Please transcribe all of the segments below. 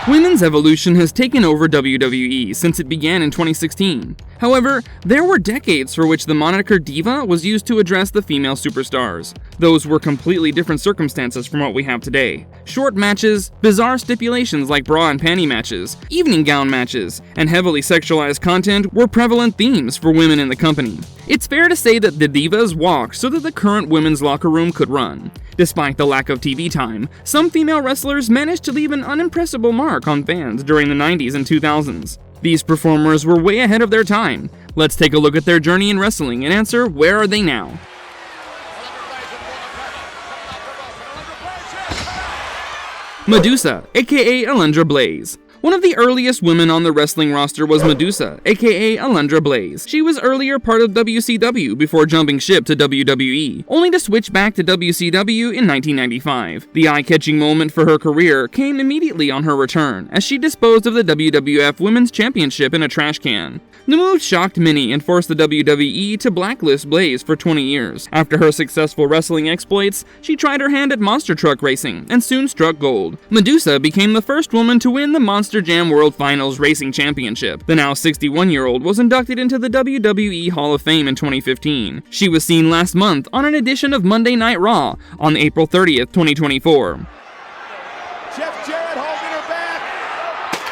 Women's evolution has taken over WWE since it began in 2016. However, there were decades for which the moniker Diva was used to address the female superstars. Those were completely different circumstances from what we have today. Short matches, bizarre stipulations like bra and panty matches, evening gown matches, and heavily sexualized content were prevalent themes for women in the company. It's fair to say that the Divas walked so that the current women's locker room could run. Despite the lack of TV time, some female wrestlers managed to leave an unimpressible mark on fans during the 90s and 2000s. These performers were way ahead of their time. Let's take a look at their journey in wrestling and answer, where are they now? Medusa, aka Alundra Blaze. One of the earliest women on the wrestling roster was Medusa, aka Alundra Blaze. She was earlier part of WCW before jumping ship to WWE, only to switch back to WCW in 1995. The eye-catching moment for her career came immediately on her return, as she disposed of the WWF Women's Championship in a trash can. The move shocked many and forced the WWE to blacklist Blaze for 20 years. After her successful wrestling exploits, she tried her hand at monster truck racing and soon struck gold. Medusa became the first woman to win the Monster Jam World Finals Racing Championship. The now 61-year-old was inducted into the WWE Hall of Fame in 2015. She was seen last month on an edition of Monday Night Raw on April 30th, 2024. Jeff Jarrett holding her back.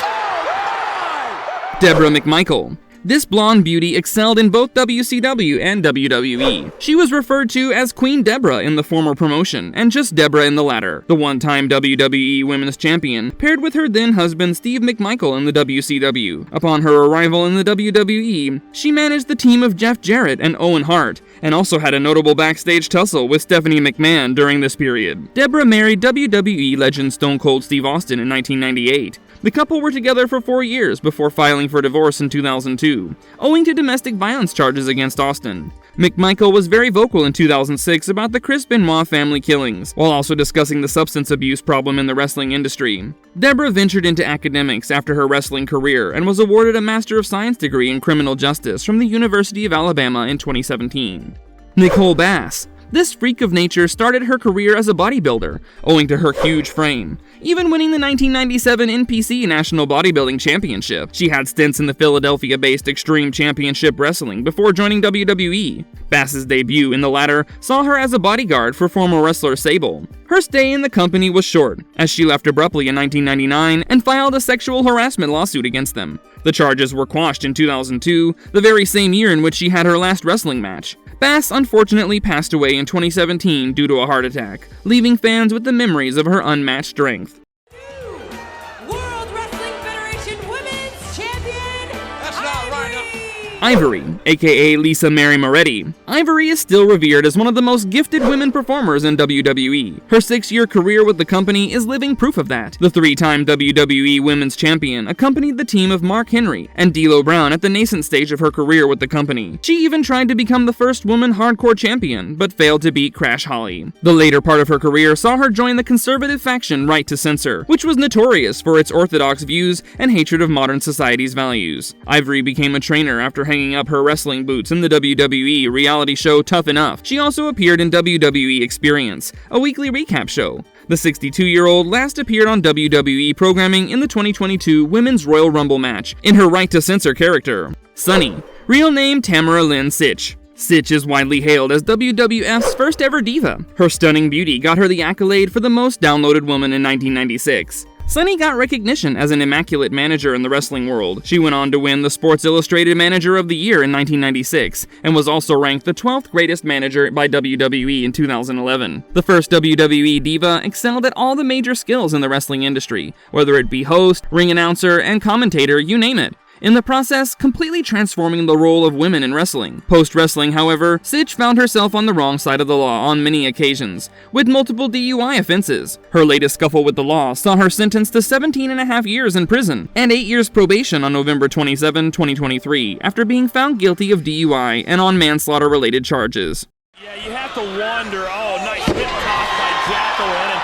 Oh, Deborah McMichael. This blonde beauty excelled in both WCW and WWE. She was referred to as Queen Deborah in the former promotion, and just Deborah in the latter. The one-time WWE Women's Champion paired with her then-husband Steve McMichael in the WCW. Upon her arrival in the WWE, she managed the team of Jeff Jarrett and Owen Hart, and also had a notable backstage tussle with Stephanie McMahon during this period. Deborah married WWE legend Stone Cold Steve Austin in 1998. The couple were together for 4 years before filing for divorce in 2002, owing to domestic violence charges against Austin. McMichael was very vocal in 2006 about the Chris Benoit family killings, while also discussing the substance abuse problem in the wrestling industry. Deborah ventured into academics after her wrestling career and was awarded a Master of Science degree in Criminal Justice from the University of Alabama in 2017. Nicole Bass. This freak of nature started her career as a bodybuilder, owing to her huge frame, even winning the 1997 NPC National Bodybuilding Championship. She had stints in the Philadelphia-based Extreme Championship Wrestling before joining WWE. Bass's debut in the latter saw her as a bodyguard for former wrestler Sable. Her stay in the company was short, as she left abruptly in 1999 and filed a sexual harassment lawsuit against them. The charges were quashed in 2002, the very same year in which she had her last wrestling match. Bass unfortunately passed away in 2017 due to a heart attack, leaving fans with the memories of her unmatched strength. World Wrestling Federation Women's Champion, Ivory, aka Lisa Mary Moretti. Ivory is still revered as one of the most gifted women performers in WWE. Her 6-year career with the company is living proof of that. The 3-time WWE Women's Champion accompanied the team of Mark Henry and D'Lo Brown at the nascent stage of her career with the company. She even tried to become the first woman hardcore champion, but failed to beat Crash Holly. The later part of her career saw her join the conservative faction Right to Censor, which was notorious for its orthodox views and hatred of modern society's values. Ivory became a trainer after hanging up her wrestling boots in the WWE reality show Tough Enough. She also appeared in WWE Experience, a weekly recap show. The 62-year-old last appeared on WWE programming in the 2022 Women's Royal Rumble match in her Right to Censor character. Sunny, real name Tamara Lynn Sitch. Sitch is widely hailed as WWF's first ever diva. Her stunning beauty got her the accolade for the most downloaded woman in 1996. Sunny got recognition as an immaculate manager in the wrestling world. She went on to win the Sports Illustrated Manager of the Year in 1996, and was also ranked the 12th greatest manager by WWE in 2011. The first WWE diva excelled at all the major skills in the wrestling industry, whether it be host, ring announcer, and commentator, you name it. In the process, completely transforming the role of women in wrestling. Post-wrestling, however, Sitch found herself on the wrong side of the law on many occasions, with multiple DUI offenses. Her latest scuffle with the law saw her sentenced to 17.5 years in prison, and 8 years probation on November 27, 2023, after being found guilty of DUI and on manslaughter-related charges. Yeah, you have to wonder, oh, nice hip toss by Jacqueline,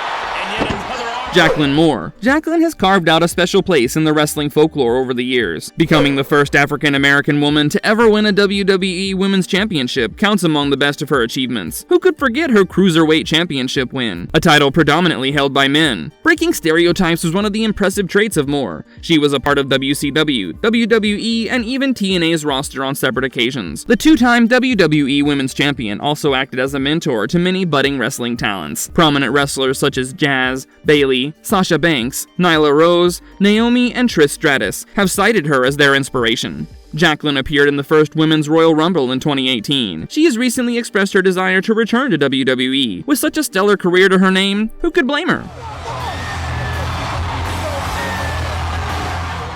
Jacqueline Moore. Jacqueline has carved out a special place in the wrestling folklore over the years. Becoming the first African-American woman to ever win a WWE Women's Championship counts among the best of her achievements. Who could forget her Cruiserweight Championship win, a title predominantly held by men? Breaking stereotypes was one of the impressive traits of Moore. She was a part of WCW, WWE, and even TNA's roster on separate occasions. The two-time WWE Women's Champion also acted as a mentor to many budding wrestling talents. Prominent wrestlers such as Jazz, Bayley, Sasha Banks, Nyla Rose, Naomi, and Trish Stratus have cited her as their inspiration. Jacqueline appeared in the first Women's Royal Rumble in 2018. She has recently expressed her desire to return to WWE. With such a stellar career to her name, who could blame her?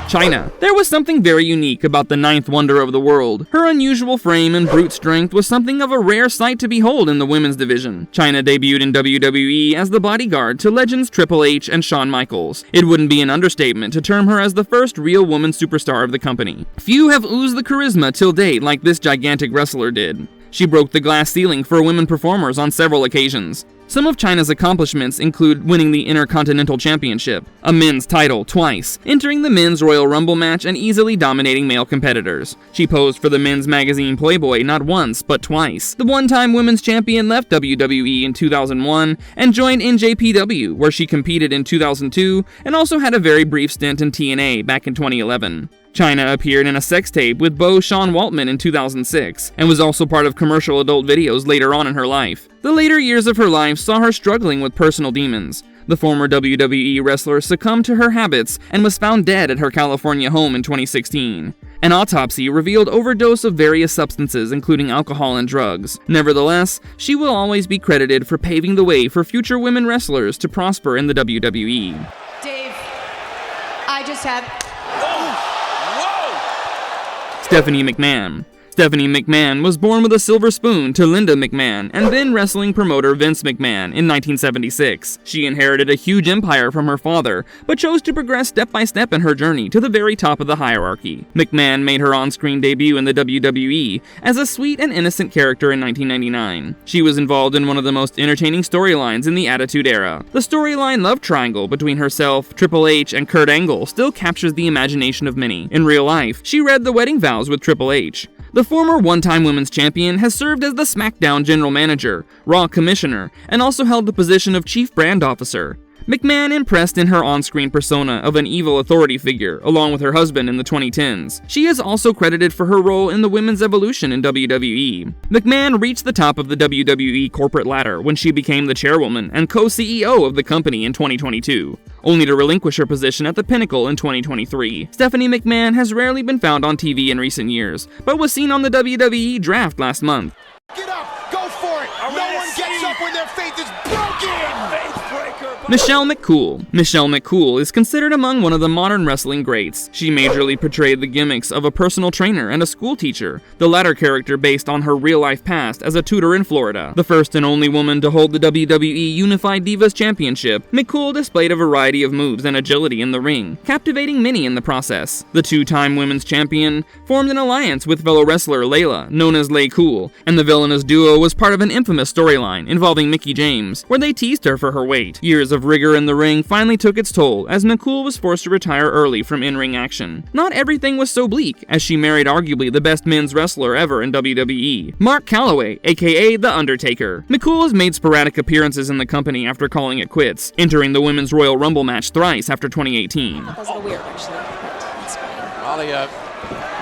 China. There was something very unique about the ninth wonder of the world. Her unusual frame and brute strength was something of a rare sight to behold in the women's division. China debuted in WWE as the bodyguard to legends Triple H and Shawn Michaels. It wouldn't be an understatement to term her as the first real woman superstar of the company. Few have oozed the charisma till date like this gigantic wrestler did. She broke the glass ceiling for women performers on several occasions. Some of China's accomplishments include winning the Intercontinental Championship, a men's title twice, entering the men's Royal Rumble match, and easily dominating male competitors. She posed for the men's magazine Playboy not once, but twice. The one-time women's champion left WWE in 2001 and joined NJPW, where she competed in 2002 and also had a very brief stint in TNA back in 2011. China appeared in a sex tape with beau Sean Waltman in 2006, and was also part of commercial adult videos later on in her life. The later years of her life saw her struggling with personal demons. The former WWE wrestler succumbed to her habits and was found dead at her California home in 2016. An autopsy revealed overdose of various substances, including alcohol and drugs. Nevertheless, she will always be credited for paving the way for future women wrestlers to prosper in the WWE. Dave, I just have... Stephanie McMahon. Stephanie McMahon was born with a silver spoon to Linda McMahon and then wrestling promoter Vince McMahon in 1976. She inherited a huge empire from her father, but chose to progress step by step in her journey to the very top of the hierarchy. McMahon made her on-screen debut in the WWE as a sweet and innocent character in 1999. She was involved in one of the most entertaining storylines in the Attitude Era. The storyline love triangle between herself, Triple H, and Kurt Angle still captures the imagination of many. In real life, she read the wedding vows with Triple H. The former one-time women's champion has served as the SmackDown General Manager, Raw Commissioner, and also held the position of Chief Brand Officer. McMahon impressed in her on-screen persona of an evil authority figure, along with her husband in the 2010s. She is also credited for her role in the women's evolution in WWE. McMahon reached the top of the WWE corporate ladder when she became the chairwoman and co-CEO of the company in 2022, only to relinquish her position at the pinnacle in 2023. Stephanie McMahon has rarely been found on TV in recent years, but was seen on the WWE draft last month. Get up, go for it. No one gets up when their faith is broken. Michelle McCool. Michelle McCool is considered among one of the modern wrestling greats. She majorly portrayed the gimmicks of a personal trainer and a school teacher, the latter character based on her real-life past as a tutor in Florida. The first and only woman to hold the WWE Unified Divas Championship, McCool displayed a variety of moves and agility in the ring, captivating many in the process. The two-time women's champion formed an alliance with fellow wrestler Layla, known as Lay Cool, and the villainous duo was part of an infamous storyline involving Mickie James, where they teased her for her weight. Years of rigor in the ring finally took its toll as McCool was forced to retire early from in-ring action. Not everything was so bleak, as she married arguably the best men's wrestler ever in WWE, Mark Calloway, aka The Undertaker. McCool has made sporadic appearances in the company after calling it quits, entering the Women's Royal Rumble match thrice after 2018. That was a little weird, actually, but it's fine. Ollie up.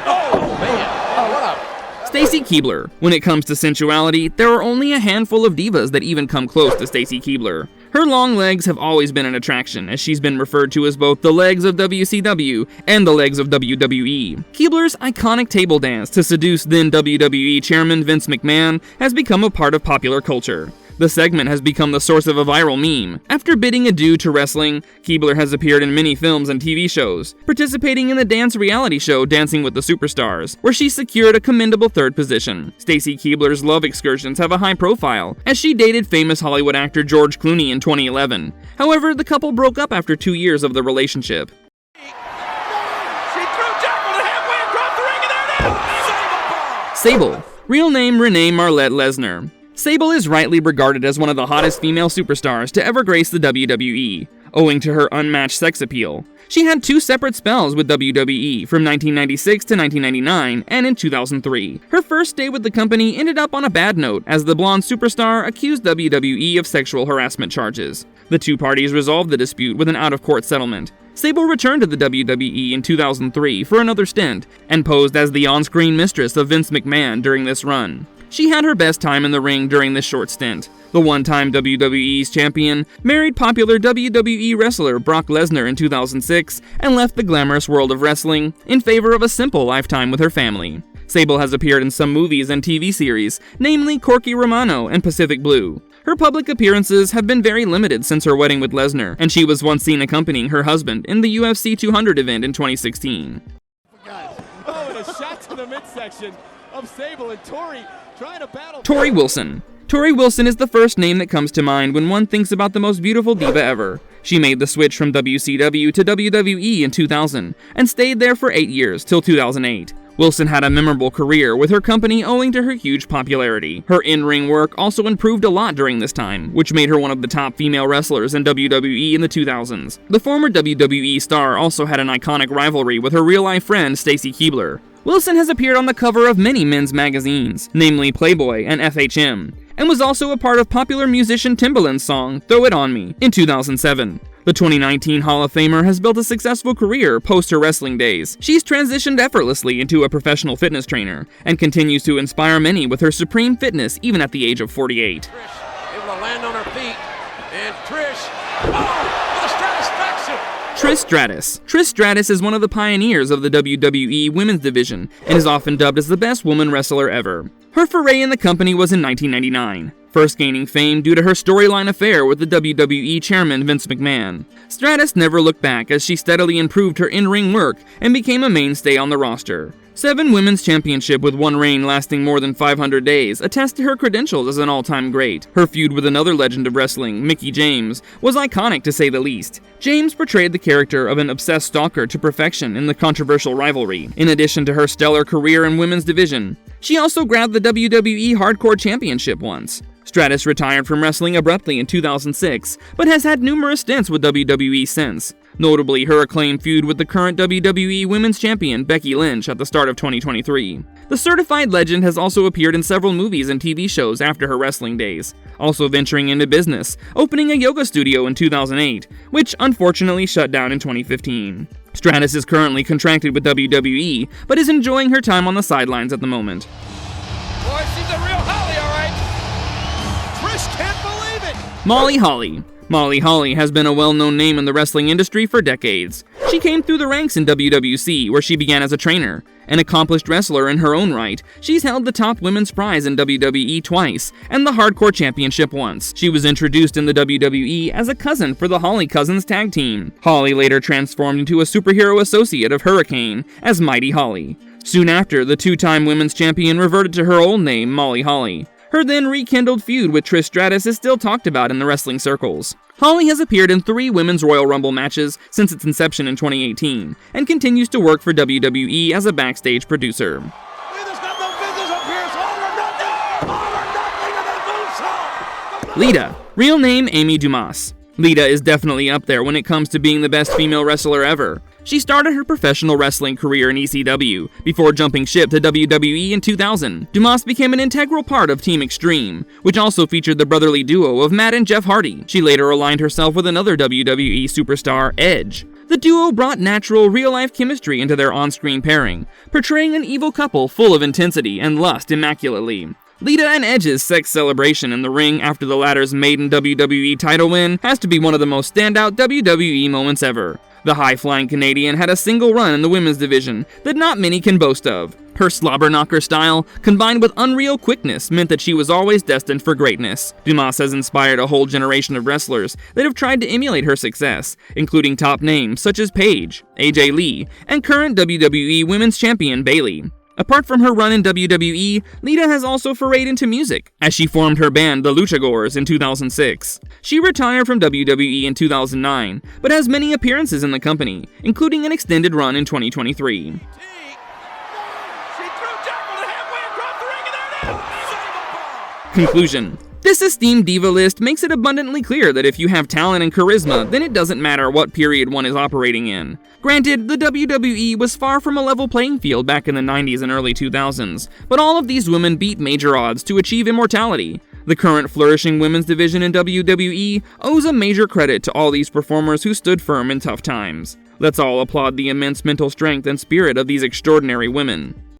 Oh, man. What up? Stacy Keibler. When it comes to sensuality, there are only a handful of divas that even come close to Stacy Keibler. Her long legs have always been an attraction, as she's been referred to as both the legs of WCW and the legs of WWE. Keibler's iconic table dance to seduce then WWE Chairman Vince McMahon has become a part of popular culture. The segment has become the source of a viral meme. After bidding adieu to wrestling, Keibler has appeared in many films and TV shows, participating in the dance reality show Dancing with the Superstars, where she secured a commendable third position. Stacy Keibler's love excursions have a high profile, as she dated famous Hollywood actor George Clooney in 2011. However, the couple broke up after 2 years of the relationship. Sable. Real name Renee Marlette Lesnar. Sable is rightly regarded as one of the hottest female superstars to ever grace the WWE, owing to her unmatched sex appeal. She had 2 separate spells with WWE from 1996 to 1999 and in 2003. Her first day with the company ended up on a bad note as the blonde superstar accused WWE of sexual harassment charges. The 2 parties resolved the dispute with an out-of-court settlement. Sable returned to the WWE in 2003 for another stint and posed as the on-screen mistress of Vince McMahon during this run. She had her best time in the ring during this short stint. The one-time WWE's champion married popular WWE wrestler Brock Lesnar in 2006 and left the glamorous world of wrestling in favor of a simple lifetime with her family. Sable has appeared in some movies and TV series, namely Corky Romano and Pacific Blue. Her public appearances have been very limited since her wedding with Lesnar, and she was once seen accompanying her husband in the UFC 200 event in 2016. Oh, and a shot to the midsection of Sable and Tori trying to battle. Tori Wilson. Tori Wilson is the first name that comes to mind when one thinks about the most beautiful diva ever. She made the switch from WCW to WWE in 2000 and stayed there for 8 years till 2008. Wilson had a memorable career with her company owing to her huge popularity. Her in-ring work also improved a lot during this time, which made her one of the top female wrestlers in WWE in the 2000s. The former WWE star also had an iconic rivalry with her real-life friend Stacy Keibler. Wilson has appeared on the cover of many men's magazines, namely Playboy and FHM, and was also a part of popular musician Timbaland's song Throw It On Me in 2007. The 2019 Hall of Famer has built a successful career post her wrestling days. She's transitioned effortlessly into a professional fitness trainer and continues to inspire many with her supreme fitness even at the age of 48. Trish able to land on her feet, and Trish, with a satisfaction. Trish Stratus. Trish Stratus is one of the pioneers of the WWE Women's Division and is often dubbed as the best woman wrestler ever. Her foray in the company was in 1999, first gaining fame due to her storyline affair with the WWE chairman Vince McMahon. Stratus never looked back as she steadily improved her in-ring work and became a mainstay on the roster. 7 women's championship with 1 reign lasting more than 500 days attest to her credentials as an all-time great. Her feud with another legend of wrestling, Mickie James, was iconic to say the least. James portrayed the character of an obsessed stalker to perfection in the controversial rivalry. In addition to her stellar career in women's division, she also grabbed the WWE Hardcore Championship once. Stratus retired from wrestling abruptly in 2006, but has had numerous stints with WWE since. Notably, her acclaimed feud with the current WWE Women's Champion Becky Lynch at the start of 2023. The certified legend has also appeared in several movies and TV shows after her wrestling days, also venturing into business, opening a yoga studio in 2008, which unfortunately shut down in 2015. Stratus is currently contracted with WWE, but is enjoying her time on the sidelines at the moment. Boy, she's a real Holly, all right. Trish can't believe it. Molly Holly. Molly Holly has been a well-known name in the wrestling industry for decades. She came through the ranks in WWC, where she began as a trainer. An accomplished wrestler in her own right, she's held the top women's prize in WWE twice, and the Hardcore Championship once. She was introduced in the WWE as a cousin for the Holly Cousins tag team. Holly later transformed into a superhero associate of Hurricane as Mighty Holly. Soon after, the 2-time women's champion reverted to her old name, Molly Holly. Her then rekindled feud with Trish Stratus is still talked about in the wrestling circles. Holly has appeared in 3 Women's Royal Rumble matches since its inception in 2018, and continues to work for WWE as a backstage producer. Lita. Real name Amy Dumas. Lita is definitely up there when it comes to being the best female wrestler ever. She started her professional wrestling career in ECW, before jumping ship to WWE in 2000. Dumas became an integral part of Team Extreme, which also featured the brotherly duo of Matt and Jeff Hardy. She later aligned herself with another WWE superstar, Edge. The duo brought natural, real-life chemistry into their on-screen pairing, portraying an evil couple full of intensity and lust immaculately. Lita and Edge's sex celebration in the ring after the latter's maiden WWE title win has to be one of the most standout WWE moments ever. The high-flying Canadian had a single run in the women's division that not many can boast of. Her slobber knocker style, combined with unreal quickness, meant that she was always destined for greatness. Dumas has inspired a whole generation of wrestlers that have tried to emulate her success, including top names such as Paige, AJ Lee, and current WWE Women's Champion Bayley. Apart from her run in WWE, Lita has also forayed into music, as she formed her band The Luchagors in 2006. She retired from WWE in 2009, but has many appearances in the company, including an extended run in 2023. Conclusion. This esteemed diva list makes it abundantly clear that if you have talent and charisma, then it doesn't matter what period one is operating in. Granted, the WWE was far from a level playing field back in the 90s and early 2000s, but all of these women beat major odds to achieve immortality. The current flourishing women's division in WWE owes a major credit to all these performers who stood firm in tough times. Let's all applaud the immense mental strength and spirit of these extraordinary women.